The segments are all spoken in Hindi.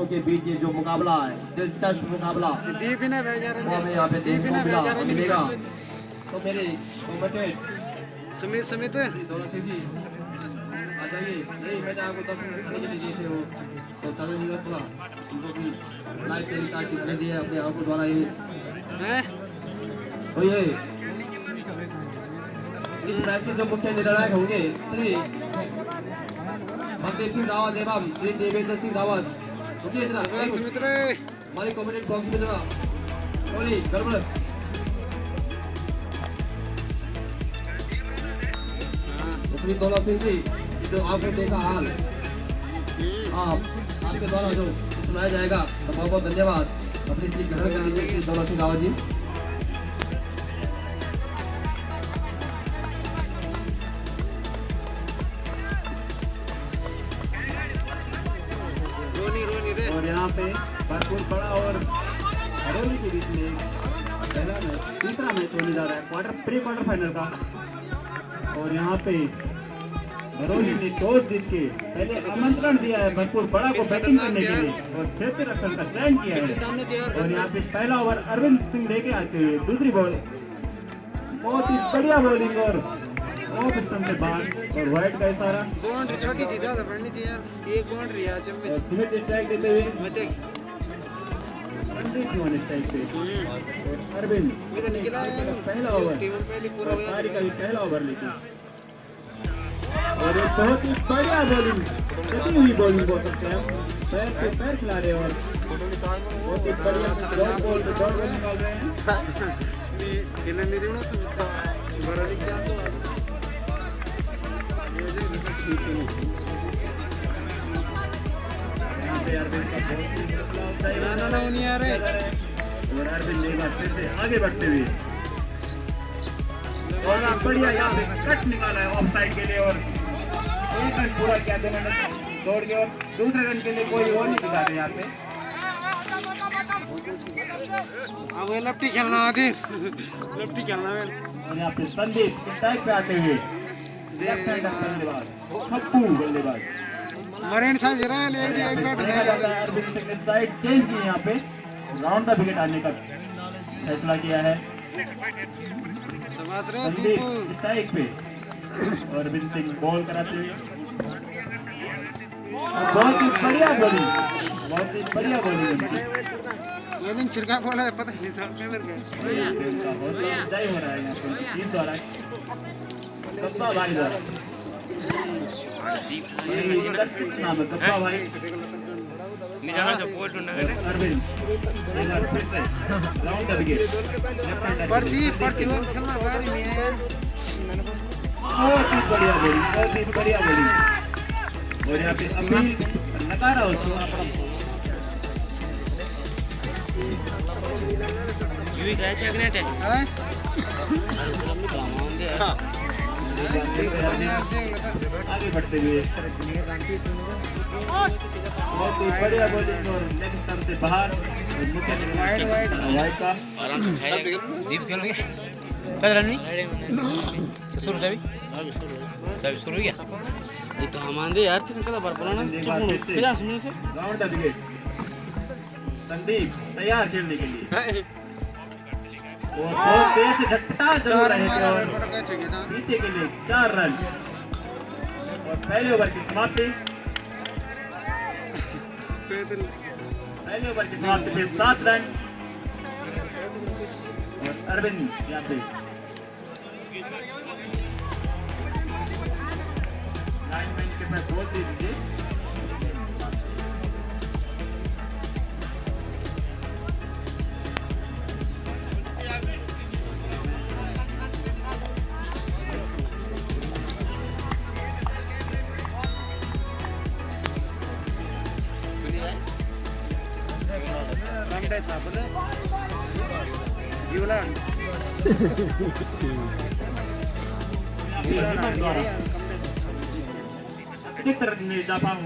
दलों के बीच ये जो मुकाबला है, दिलचस्प मुकाबला, वो हमें यहाँ पे देखने को मिलेगा। तो मेरे सुमित दौलत सिंह जी आ जाइए। यही मैंने आपको 10 मिनट के लिए दिए थे वो, तो चलो जी थोड़ा उनको भी लाइव टेलीकास्ट दिखाने दिए अपने आंखों द्वारा। ये तो ये इस मैच के जो मुख्य निर्णायक होंगे श्री बलदेव सिंह रावत एवं श्री देवेंद्र सिंह रावत। हमारे कॉमेंट बॉक्स में जरा सॉरी गड़बड़। श्री दौलत सिंह जी, जो आपने देखा हाल आपके द्वारा जो सुनाया जाएगा, तो बहुत बहुत धन्यवाद। अपनी सीट ग्रहण कर लीजिए श्री दौलत सिंह रावत जी। और यहाँ पे भरपूर बड़ा और हरोली के बीच में पहला मैच, तीसरा मैच होने जा रहा है प्री क्वार्टर फाइनल का। और यहाँ पे भरोली ने टॉस जीत के पहले आमंत्रण दिया है भरपूर बड़ा को बैटिंग करने के लिए और 76 रन का चयन किया है। और यहाँ पे पहला ओवर अरविंद सिंह लेके आते हुए दूसरी बॉल, बहुत ही बढ़िया बॉलिंग और ऑफ स्टंप से बाहर और वाइड का इशारा। बाउंड्री छोटी चीज ज्यादा पड़नी चाहिए यार, एक बाउंड्री आज में स्मिथ स्ट्राइक देते हुए स्ट्राइक पे और अरविंद पहला ओवर पहला ओवर लेके और एक बहुत ही बढ़िया बॉलिंग, कटी हुई बॉलिंग बोल सकते हैं, पैर पे पैर खिला रहे और बहुत ही बढ़िया डॉट बॉल पे डॉट बॉल निकाल रहे हैं। यहाँ पे अरविंद का बहुत ही मसला होता है और अरविंद लेगा फिर से आगे बढ़ते हुए और बढ़िया यहाँ पे कट निकाला है ऑफ साइड के लिए और एक रन पूरा किया दोनों ने दौड़ के और दूसरे रन के लिए कोई और नहीं दिखा रहे यहाँ पे। अब लपटी खेलना आदि लपटी खेलना है। और यहाँ पे संदीप स्ट्राइक पे आते हुए लेफ्ट हैंड बल्लेबाज पप्पू बल्लेबाज मरीन साइज रहा है एक बैट अरविंद सिंह ने साइड चेंज की, यहाँ पे राउंड द विकेट आने का फैसला किया है। संदीप स्ट्राइक पे और अरविंद सिंह बॉल कराते हुए बहुत ही बढ़िया बॉलिंग, बहुत ही बढ़िया बॉलिंग। लेकिन छिड़का बोला है पता नहीं सब में मिल गया। जय हो रहा है यहाँ पे टीम द्वारा कप्पा भाई द्वारा नाम है कप्पा भाई अरविंद राउंड द विकेट पर्ची वो खेलना बारी में है। बहुत ही बढ़िया बॉलिंग, बहुत ही बढ़िया बॉलिंग और यहाँ पे अपील नकारा उसको यूं गए चेकनेट है आगे बढ़ते हुए बहुत ही बढ़िया बॉलिंग और लेग स्टंप से बाहर वाइड का आराम से खाएगा दीप खेल गया कल रन नहीं शुरू तभी शुरू हो गया ये तो हम आंदे यार तुम कल बार बोला ना चुप 50 मिनट से राउंड द विकेट। संदीप तैयार खेलने के लिए और बहुत तेज से धक्का चल रहे थे और पीछे के लिए 4 रन और पहले ओवर की समाप्ति पे 7 रन और अरविंद यहाँ पे लाइनमैन के पास बहुत दे दीजिए।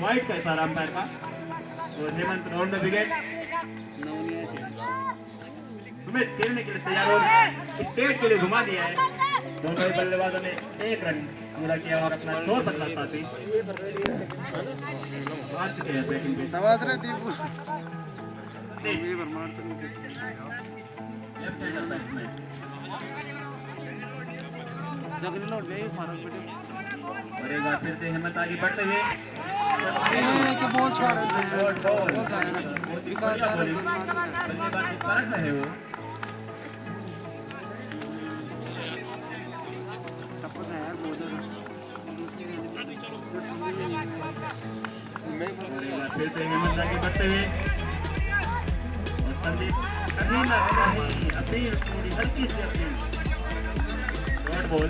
वाइट का इशारा अंपायर का और Hemant round the wicket. Sumit खेलने के लिए तैयार और स्टेट के लिए घुमा दिया है। दोनों बल्लेबाजों ने 1 रन पूरा किया और अपना स्कोर बदला साथी आ चुके हैं बैटिंग पे सवास रे Deepu left hander batsman Jagan लौट गए फारूक बेटे और एक बार फिर से हिम्मत आगे बढ़ते हुए के बॉल छोड़ रहे बॉल जाए ना विकास आ रहा है बल्लेबाज परख रहे हो टप्पो से यार बहुत ज्यादा मैं फिर से हिम्मत आगे बढ़ते हुए और संदीप कहीं ना कहीं अपील थोड़ी हल्की सी अपील डॉट बॉल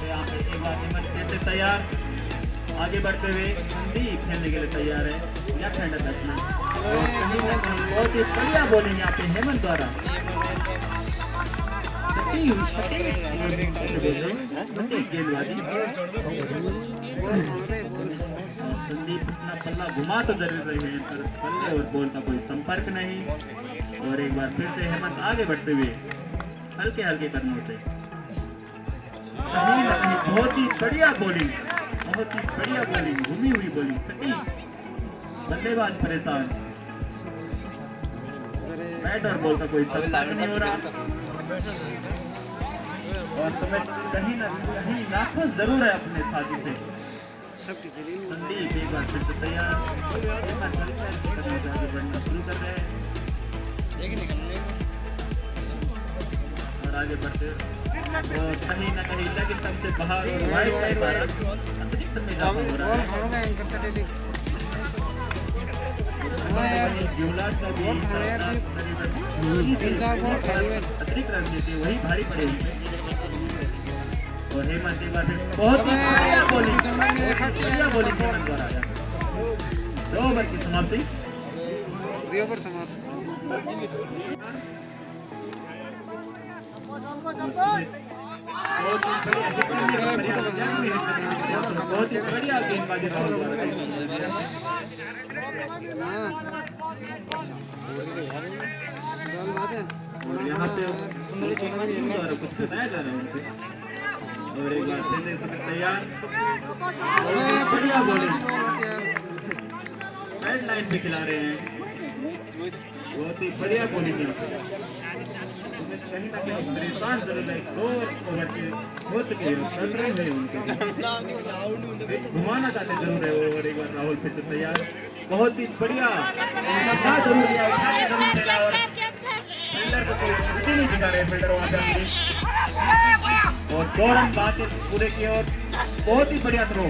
यहाँ पे एक बार हिम्मत से तैयार आगे बढ़ते हुए संदीप खेलने के लिए तैयार है लेफ्ट हैंडर बैट्समैन बहुत ही बढ़िया बॉलिंग यहाँ पे हेमंत द्वारा संदीप अपना पल्ला घुमा तो जरूर रहे हैं पर पल्ले और बॉल का कोई संपर्क नहीं और एक बार फिर से हेमंत आगे बढ़ते हुए हल्के हल्के कदमों से कहीं ना कहीं बहुत ही बढ़िया बॉलिंग घूमी हुई बॉलिंग सटीक बल्लेबाज परेशान बैट और बॉल का कोई संपर्क नहीं हो रहा और समय कहीं ना कहीं नाखुश जरूर है अपने साथी से संदीप एक बार फिर से तैयार आगे बढ़ना शुरू कर रहे हैं और आगे बढ़ते और कहीं ना कहीं लेग स्टंप से बाहर और वाइड साइड पर अतिरिक्त में इजाफा हो रहा है युवराज का भी अतिरिक्त रन देते वही भारी पड़ेगी और हेमंत एक बार बहुत ही बढ़िया बॉलिंग हेमंत द्वारा आया 2 ओवर की समाप्ति 2 ओवर समाप्त बहुत ही बढ़िया गेंदबाजी और यहाँ पे कुछ बताया जा रहा है और एक बार फिर तैयार बढ़िया बॉलिंग साइड लाइन पे खिला रहे हैं बहुत ही बढ़िया बॉलिंग कहीं ना कहीं परेशान जरूर है 2 ओवर के हो चुके हैं चल रहे हैं उनके घुमाना चाहते जरूर है और एक बार राहुल फिर से तैयार बहुत ही बढ़िया जरूर है और फील्डर को कोई छुट्टी नहीं दिखा रहे फील्डर वहां से और 2 रन बाद पूरे की और बहुत ही बढ़िया थ्रो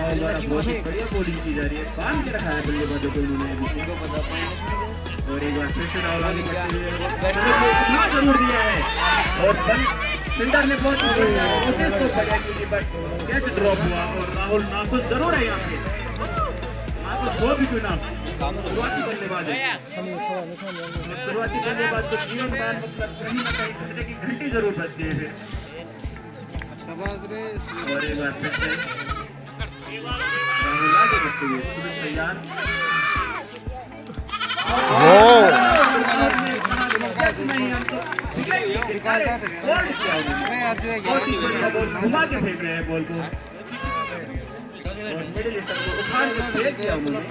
बहुत ही बढ़िया बॉलिंग की जा रही है बांध के रखा है बल्लेबाजों को उन्होंने और एक बार फिर से राहुल आगे बढ़ते हुए जरूर दिया है और फील्डर ने बहुत कोशिश तो बढ़िया की बट कैच ड्रॉप हुआ और राहुल नाखुश जरूर है यहाँ पे नाखुश हो भी क्यों ना शुरुआती बल्लेबाज है शुरुआती बल्लेबाज को जीवन बैन मतलब कहीं ना कहीं घंटे की घंटी जरूर बचती है फिर और एक बार फिर से राहुल आगे बढ़ते हुए सुमित तैयार घुमा के फेंक रहे हैं बॉल को मिडिल स्टंप को उखाड़ के फेंक दिया उन्होंने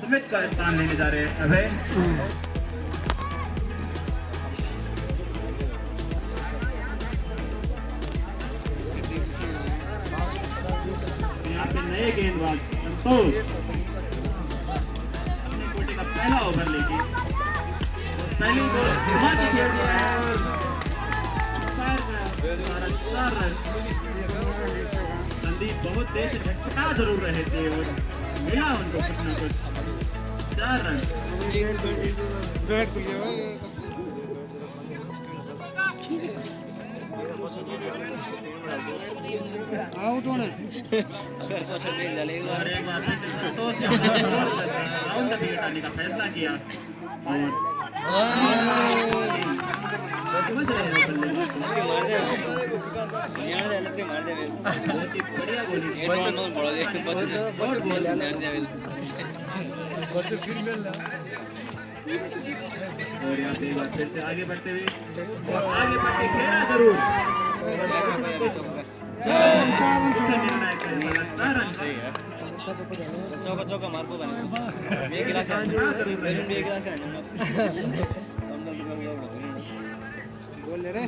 सुमित का स्थान लेने जा रहे हैं अभय नए गेंदबाज संतोष अपने कोटे का पहला ओवर लेके पहली बॉल घुमा के खेल रहा है और 4 रन संदीप बहुत देर से झटपटा जरूर रहे थे और मिला उनको कुछ ना कुछ 4 रन आउट होने और एक बार संतोष ने राउंड का फैसला किया और समझ रहे हैं बल्ले बहुत ही बढ़िया बोली और यहाँ पे एक बार फिर से आगे बढ़ते हुए और आगे बढ़ते खेला जरूर चौका मार को बने एक गिलास है मेरे भी एक गिलास है बोल ले रे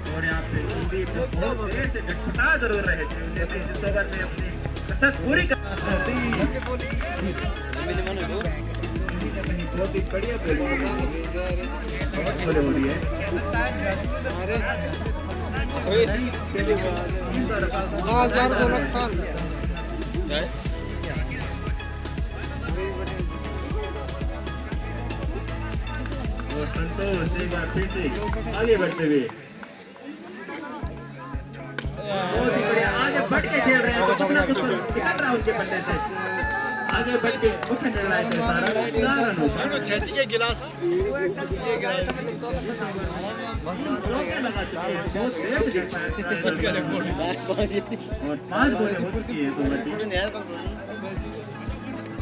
और यहाँ पे बहुत देर से झटपटा जरूर रहे थे लेकिन इस ओवर में अपनी कसरत पूरी कर बहुत ही बढ़िया बोली हो रही है लाल चार दो लगता संतोष एक बार फिर से आगे बढ़ते हुए आगे बढ़ के खेल रहे हैं राउंड के बल्ले से आगे बढ़ के मुख्य निर्णायक है सारा छेची के गिलास और 5 गोले हो चुकी है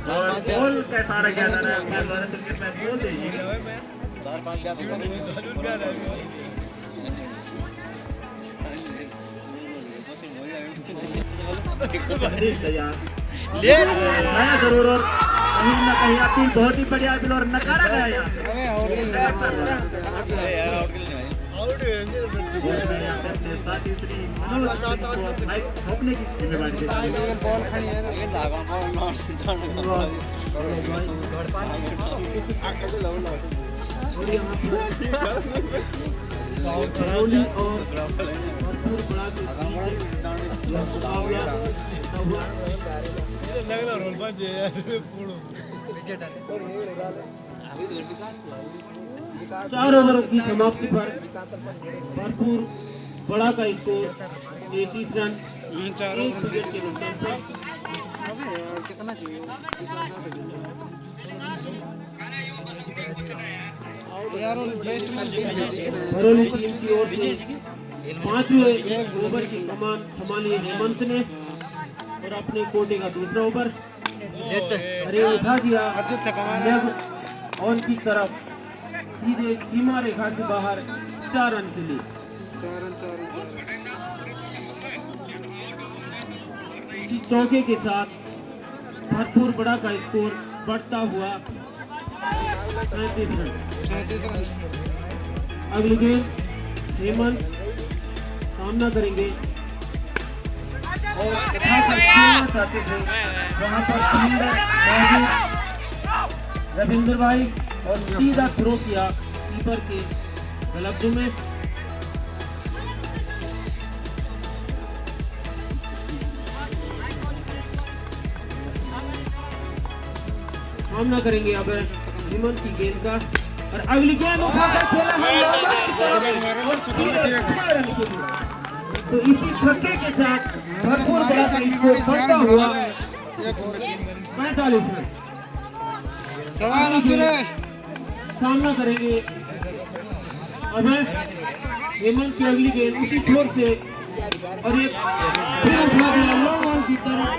और बॉल का सारा क्या था मैं द्वारा क्रिकेट मैच बोल दीजिए 4-5 ब्याह तैयार मैं जरूर और कहीं ना कहीं अपनी बहुत ही बढ़िया दिल और नकारा गया यहाँ थोपने की जिम्मेवारी बॉल खड़ी है चार ओवरों की समाप्ति पर भरपूर बड़ा का स्कोर 33 रन 1 विकेट के नुकसान से कितना चाहिए यार बेस्ट मैच बरौली टीम की ओर से 5वें ओवर की कमान संभाली हेमंत ने और अपने कोटे का दूसरा ओवर अरे उठा दिया ऑन की तरफ सीधे सीमा रेखा के बाहर 4 रन के लिए 4 रन इसी चौके के साथ भरपूर बड़ा का स्कोर बढ़ता हुआ 37 रन। अगली गेंद हेमंत सामना करेंगे और चाहते थे वहां पर रविंद्र भाई और सीधा थ्रो किया कीपर के गलब्जों में सामना करेंगे अब हेमंत की गेंद का और अगली गेंद उठाकर खेला तो इसी छक्के के साथ भरपूर बड़ा बढ़ता हुआ 45 रन। सामना करेंगे अब हेमंत की अगली गेंद उसी छोर से और एक फिर उठा दिया लॉन्ग ऑन की तरफ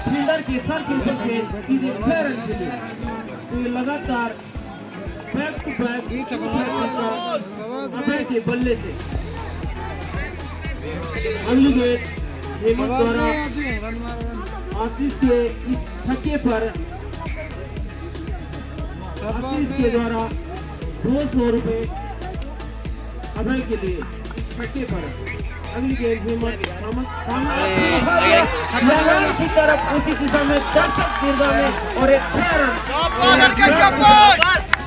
फील्डर के सर के ऊपर से सीधे 6 रन के लिए तो ये लगातार बैक टू बैक अभय के बल्ले से अगली गेंद हेमंत द्वारा आशीष के इस छक्के पर आशीष के द्वारा 200 रुपए अभय के लिए छक्के पर अगली गेंद हेमंत की तरफ उसी दिशा में दर्शक दीर्घा में और एक 6 रन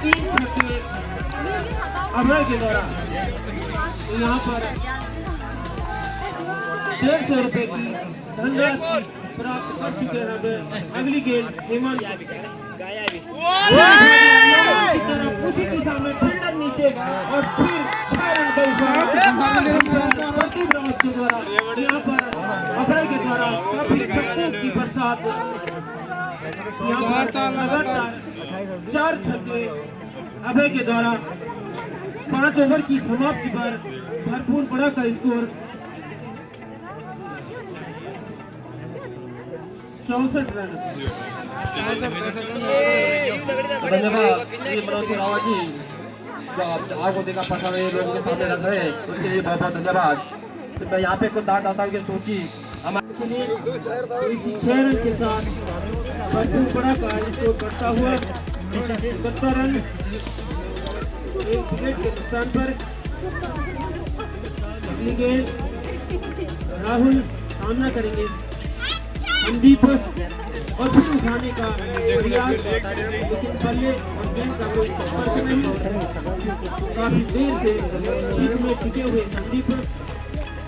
3 छक्के अभय के द्वारा यहाँ पर 150 रुपए की धनराशि प्राप्त कर चुके हैं। अगली गेंद हेमंत उसी दिशा में फील्डर नीचे और फिर 6 रन का इशारा द्वारा यहाँ पर अभय के द्वारा काफी छक्कों की बरसात, लगातार 4 छक्के अभय के द्वारा 5 ओवर की समाप्ति पर भरपूर बड़ा का स्कोर 64 रन। धन्यवाद ये मनोज रावत जी जो आप आगो देखा पता है लोगों के सामने रख रहे हैं उसके लिए बहुत बहुत धन्यवाद। तो मैं यहाँ पे कुछ दाताओं की सूची हमारे 6 रन के साथ भरपूर बड़ा का स्कोर बढ़ता हुआ 70 रन, 1 विकेट के नुकसान पर। अगली गेंद राहुल सामना करेंगे संदीप और फिर उठाने का प्रयास, लेकिन बल्ले और गेंद का कोई संपर्क नहीं। काफी देर से बीच में टिके हुए संदीप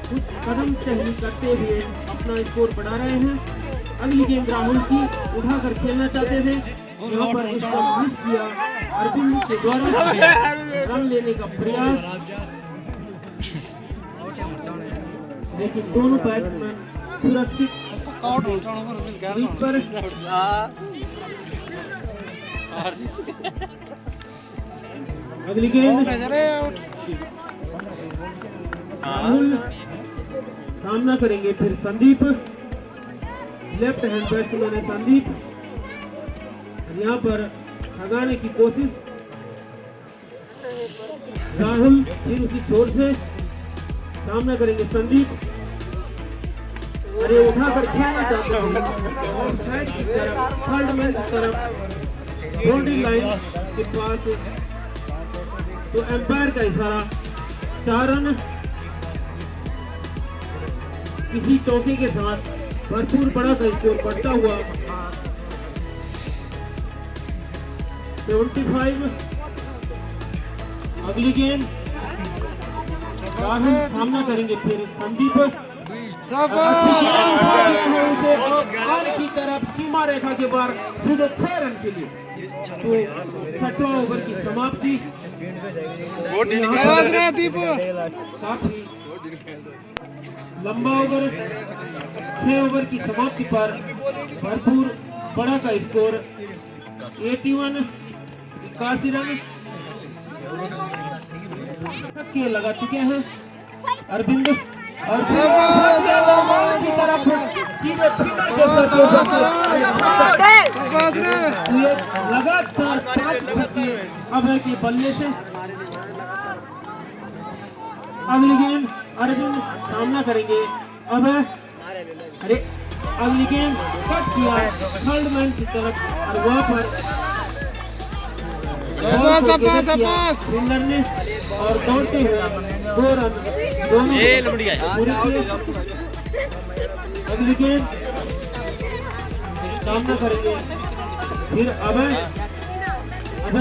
कुछ कदम चहली करते हुए अपना स्कोर बढ़ा रहे हैं। अगली गेंद राहुल की उठाकर खेलना चाहते थे, यहाँ पर उसका मिस किया। अर्जुन के द्वारा रन लेने का प्रयास, लेकिन दोनों बैट्समैन सुरक्षित पर। अगली गेंद राहुल सामना करेंगे फिर संदीप, लेफ्ट हैंड बैट्समैन है संदीप। यहाँ पर भगाने की कोशिश राहुल, फिर उसी छोर से सामना करेंगे संदीप। अरे उठाकर खेलना चाहते हैं साइड की तरफ, थर्ड मैन की तरफ, बाउंड्री लाइन के पास, तो एम्पायर का इशारा 4 रन। किसी चौके के साथ भरपूर बड़ा का स्कोर बढ़ता हुआ 75। अगली गेंद राहुल सामना करेंगे फिर संदीप की तरफ सीमा रेखा के बाहर सीधे 6 रन के लिए। तो 6वां ओवर की समाप्ति, काफी लंबा ओवर, 6 ओवर की समाप्ति पर भरपूर बड़ा का स्कोर 81 रन के लगा चुके हैं अरविंद। और की तरफ सीधे लगातार 5 छक्के अभय के बल्ले से। अगली गेंद अरविंद सामना करेंगे अभय। अरे अगली गेंद कट किया थर्ड मैन की तरफ और वहां पर फील्डर ने और दौड़ते हुए 2 रन दोनों। अगली गेंद सामना करेंगे फिर अभय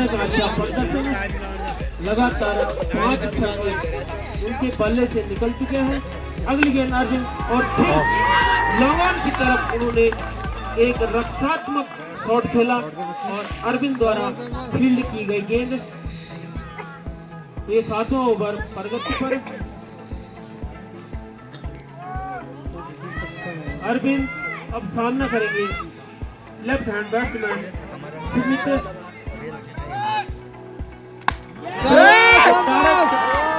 का अच्छा प्रदर्शन, लगातार 5 छक्के उनके बल्ले से निकल चुके हैं। अगली गेंद अर्जुन और फिर लॉन्ग ऑन की तरफ उन्होंने एक रक्षात्मक शॉट खेला और अरविंद द्वारा फील्ड की गई गेंद। ये 7वां ओवर प्रगति पर। अरविंद अब सामना करेंगे left hand batsman Sumit.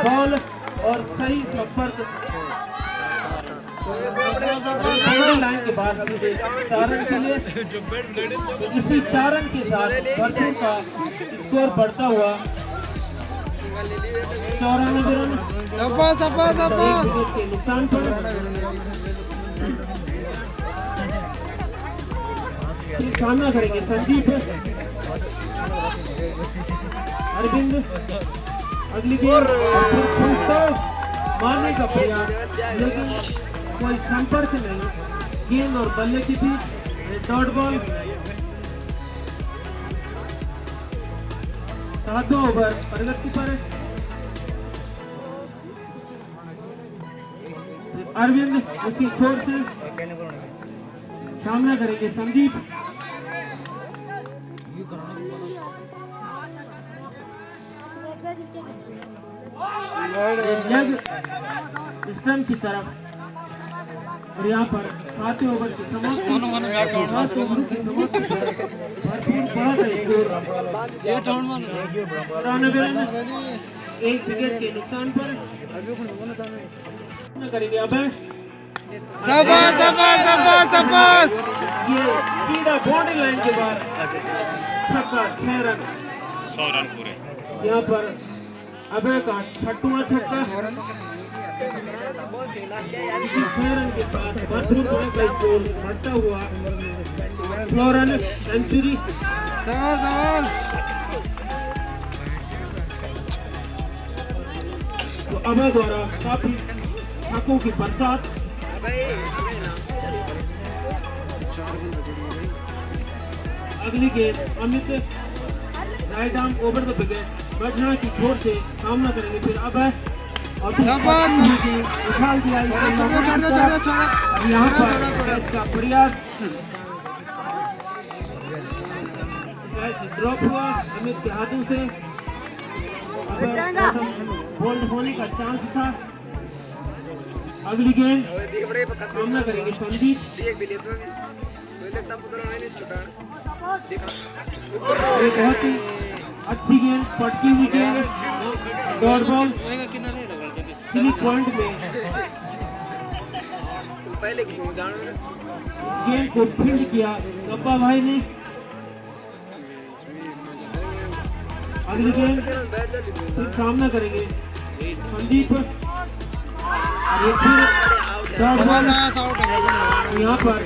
Ball और सही संपर्क लाइन के बाद 4 रन के लिए। इसी 4 रन के साथ भरपूर का स्कोर बढ़ता हुआ 94 रन के नुकसान पर। सामना करेंगे संदीप अरविंद। अगली गेंद मारने का प्रयास, लेकिन कोई संपर्क नहीं गेंद और बल्ले के बीच। Dot ball. 7वां ओवर प्रगति पर। अरविंद उसकी छोर से सामना करेंगे संदीप। लेग स्टंप की तरफ। और यहाँ पर 7 ओवर की समाप्ति। 7 ओवर की समाप्ति पर भरपूर बड़ा स्कोर 94 रन, 1 विकेट के नुकसान पर करेंगे। अब शाबाश शाबाश शाबाश शाबाश। ये सीधा बाउंड्री लाइन के बाद छक्का, 6 रन, 100 रन पूरे। यहाँ पर अभय का 6वां छक्का। 6 रन के साथ भरपूर बड़ा स्कोर बढ़ता हुआ 100 रन, सेंचुरी। शाबाश शाबाश। तो अभय द्वारा काफी छक्कों की बरसात। अगली गेंद Amit right arm over the wicket बजना की छोर से सामना करेंगे। फिर अभय और शाबाश। उछाल दिया छोड़ यहाँ पर कैच का प्रयास ड्रॉप हुआ अमित के हाथों से। बोल्ड होने का चांस था। अगली गेंद सामना करेंगे संदीप। एक बहुत ही अच्छी गेंद, पटकी हुई गेंद, डॉट बॉल फिनिश पॉइंट में गेंद को फील्ड किया गब्बा भाई ने। अगली गेंद फिर सामना करेंगे संदीप। और ये फिर डॉट बॉल। यहाँ पर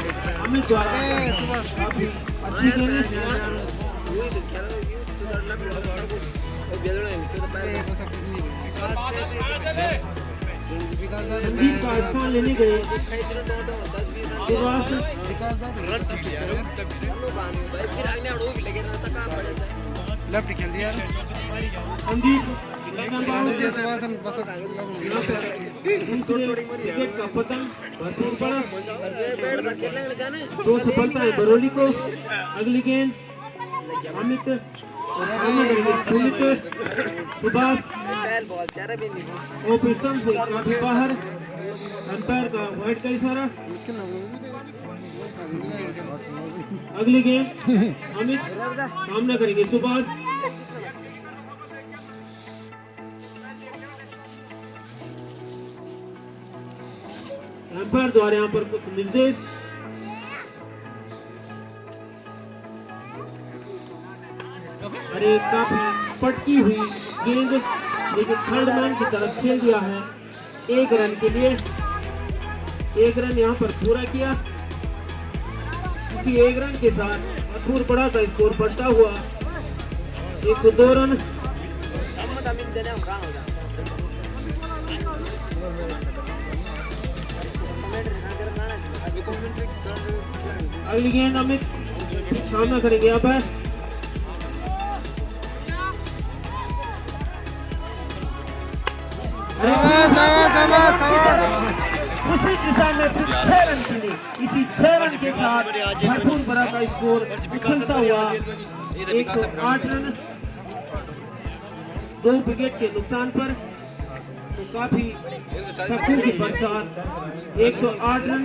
अमित द्वारा काफी अच्छी गेंद। संदीप का स्थान लेने गए लेफ्ट खेल दिया संदीप विकेट का पतन भरपूर पड़ा। 2 सफलताएं बरौली को। अगली गेंद अमित सुभाष ऑपरेशन से काफी बाहर। अंपायर का वाइड का इशारा। अगली गेंद अमित सामना करेंगे सुभाष। अंपायर द्वारा यहाँ पर कुछ निर्देश। अरे काफी पटकी हुई गेंद, लेकिन थर्ड मैन की तरफ खेल दिया है 1 रन के लिए। 1 रन यहाँ पर पूरा किया, क्योंकि 1 रन के साथ भरपूर बड़ा का स्कोर बढ़ता हुआ 102 रन। अगली गेंद अमित सामना करेंगे। अब उसी दिशा में फिर 6 रन के लिए, इसी 6 रन के साथ भरपूर बड़ा का स्कोर उछलता हुआ 108 रन। 2 विकेट के नुकसान पर तो काफी छक्कों की बरसात। 108 रन।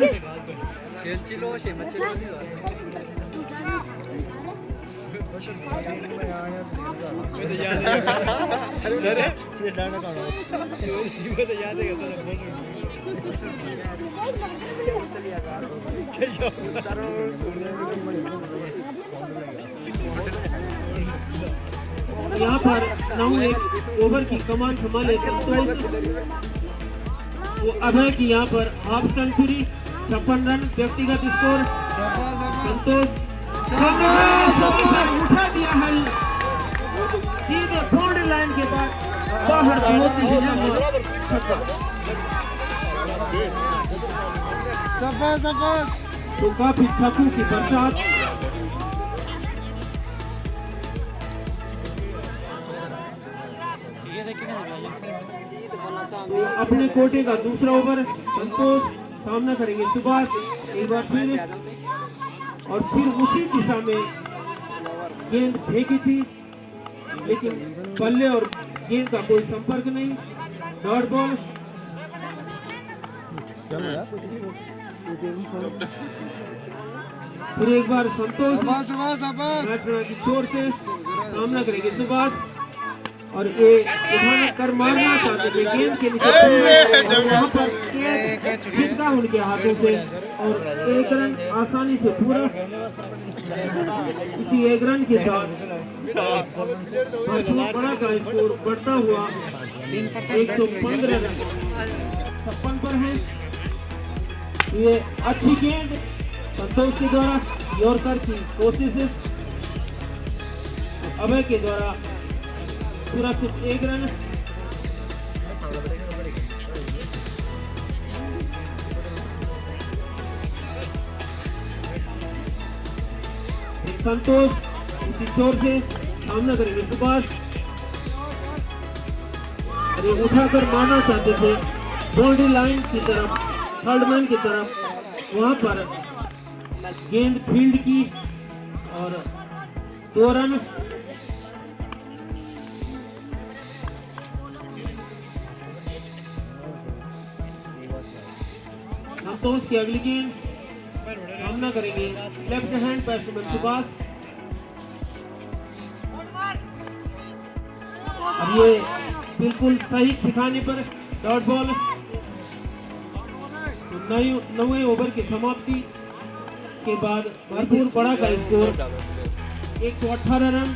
यहाँ पर 9 ओवर की कमान संभाले संतोष। वो अभय की यहाँ पर हाफ सेंचुरी, 56 रन व्यक्तिगत स्कोर। संतोष उठा दिया है सीधे बाउंड्री लाइन के बाद बाहर। तो काफी छक्कों की बरसात। तो अपने कोटे का दूसरा ओवर संतोष सामना करेंगे सुभाष। एक बार फिर और फिर उसी दिशा में गेंद फेंकी थी, लेकिन बल्ले और गेंद का कोई संपर्क नहीं, डॉट बॉल। फिर एक बार संतोष की चोट से सामना करेंगे सुभाष, और ये उन्होंने कर मारना चाहते थे गेंद के नीचे, यहाँ पर कैच छिटका उनके हाथों से और एक रन आसानी से पूरा। इसी एक रन के साथ बड़ा का स्कोर बढ़ता हुआ 115 रन 56 पर है। ये अच्छी गेंद संतोष के द्वारा यॉर्कर की कोशिश, अभय के द्वारा पूरा सिर्फ एक रन। संतोष उसी चोर से सामना करेंगे सुभाष, और ये उठाकर मारना चाहते थे बाउंड्री लाइन की तरफ, थर्ड मैन की तरफ, वहां पर गेंद फील्ड की और 2 रन। संतोष की अगली गेंद सामना करेंगे लेफ्ट हैंड बैट्समैन सुभाष, अब ये बिल्कुल सही ठिकाने पर डॉट बॉल। तो 9वें ओवर की समाप्ति के बाद भरपूर बड़ा का स्कोर 118 रन।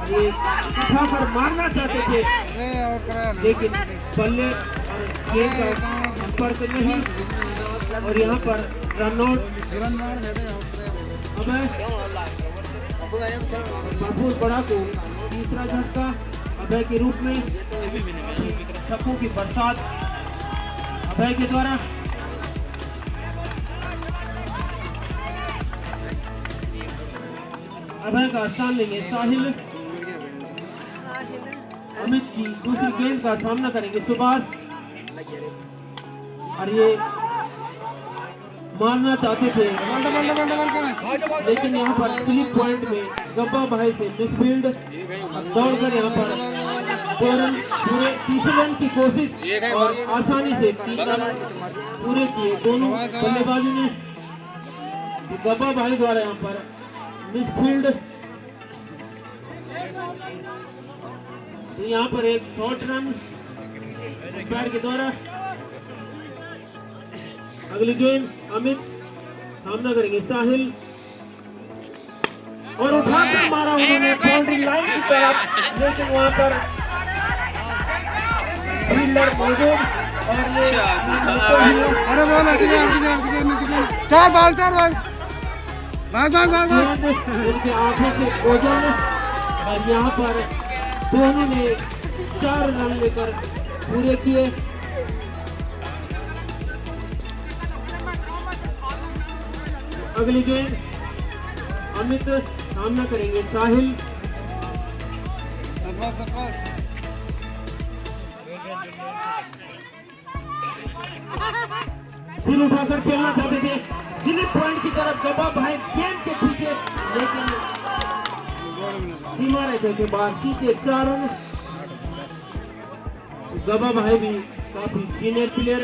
ये उठाकर मारना चाहते थे लेकिन बल्ले और गेंद का संपर्क नहीं, और यहाँ पर रन आउट। भरपूर बड़ा को तीसरा झटका अभय के रूप में, छक्कों की बरसात अभय के द्वारा। अभय का स्थान लेंगे साहिल, अमित की दूसरी गेंद का सामना करेंगे सुभाष, और ये मारना चाहते थे लेकिन यहाँ पर स्लिप पॉइंट में गब्बा भाई से मिडफील्ड दौड़कर यहाँ पर 2 रन पूरे, तीसरे रन की कोशिश और आसानी से 3 रन पूरे किए दोनों बल्लेबाजों ने। गब्बा भाई द्वारा यहाँ पर मिडफील्ड, यहाँ पर एक शॉर्ट रन पैर के द्वारा। अगली गेंद अमित सामना करेंगे साहिल, और उठाकर मारा उन्होंने बाउंड्री लाइन की तरफ, लेकिन वहां पर फील्डर मौजूद और ये अरे बोल चार भाग उनके आंखों से ओझल, और यहाँ पर दोनों ने 4 रन लेकर पूरे किए। अगली गेंद अमित सामना करेंगे साहिल, फिर उठाकर खेलना चाहते थे स्लिप पॉइंट की तरफ, गब्बा भाई गेंद के पीछे, लेकिन सीमा रेखा के बाहर सीधे 4 रन। गब्बा भाई भी काफी सीनियर प्लेयर।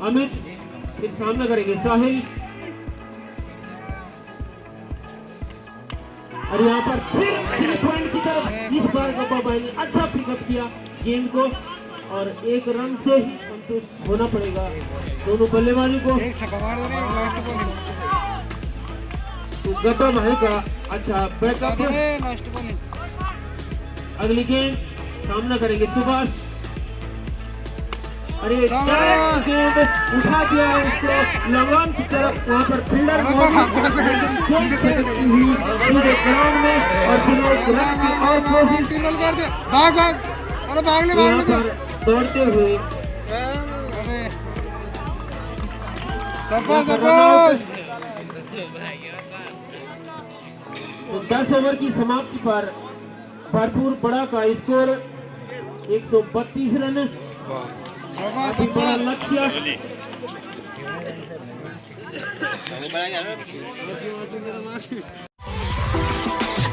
अमित फिर सामना करेंगे साहिल, और यहाँ पर फिर पॉइंट की तरफ, इस बार गब्बा भाई ने अच्छा पिकअप किया गेंद को, और 1 रन से ही संतुष्ट होना पड़ेगा दोनों बल्लेबाजों को। तो गब्बा भाई का अच्छा बैकअप। अगली गेंद सामना करेंगे सुभाष, अरे गेंद उठा दिया उसको लगान की तरफ, वहाँ पर फील्डर ग्राउंड में, और दौड़ते हुए शाबाश 10 ओवर की समाप्ति पर भरपूर बड़ा का स्कोर 132 रन। लक्ष्य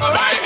alright.